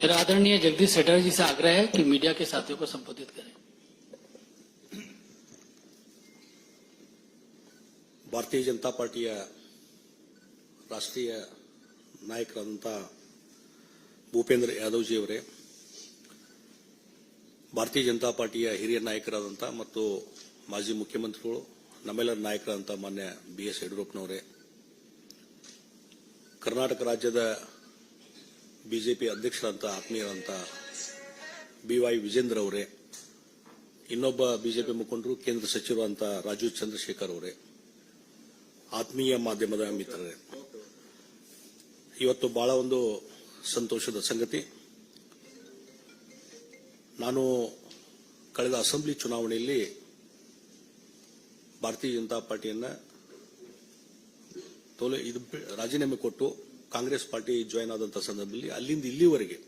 मेरा आदरणीय जगदीश शेट्टर जी से आग्रह है कि मीडिया के साथियों को संबोधित करें। ಭಾರತೀಯ ಜನತಾ ಪಾರ್ಟಿಯ ರಾಷ್ಟ್ರೀಯ ನಾಯಕರಾದಂಥ ಭೂಪೇಂದ್ರ ಯಾದವ್ಜಿ ಅವರೇ, ಭಾರತೀಯ ಜನತಾ ಪಾರ್ಟಿಯ ಹಿರಿಯ ನಾಯಕರಾದಂಥ ಮತ್ತು ಮಾಜಿ ಮುಖ್ಯಮಂತ್ರಿಗಳು, ನಮ್ಮೆಲ್ಲರ ನಾಯಕರಾದಂಥ ಮಾನ್ಯ BS ಯಡಿಯೂರಪ್ಪನವರೇ, ಕರ್ನಾಟಕ ರಾಜ್ಯದ ಬಿಜೆಪಿ ಅಧ್ಯಕ್ಷರಾದಂಥ ಆತ್ಮೀಯರಾದಂಥ BY ವಿಜೇಂದ್ರ ಅವರೇ, ಇನ್ನೊಬ್ಬ ಬಿಜೆಪಿ ಮುಖಂಡರು ಕೇಂದ್ರ ಸಚಿವರಾದಂಥ ರಾಜೀವ್ ಚಂದ್ರಶೇಖರ್ ಅವರೇ, ಆತ್ಮೀಯ ಮಾಧ್ಯಮದ ಮಿತ್ರರೇ, ಇವತ್ತು ಬಹಳ ಒಂದು ಸಂತೋಷದ ಸಂಗತಿ. ನಾನು ಕಳೆದ ಅಸೆಂಬ್ಲಿ ಚುನಾವಣೆಯಲ್ಲಿ ಭಾರತೀಯ ಜನತಾ ಪಾರ್ಟಿಯನ್ನ ರಾಜೀನಾಮೆ ಕೊಟ್ಟು ಕಾಂಗ್ರೆಸ್ ಪಾರ್ಟಿ ಜಾಯಿನ್ ಆದಂತಹ ಸಂದರ್ಭದಲ್ಲಿ ಅಲ್ಲಿಂದ ಇಲ್ಲಿವರೆಗೆ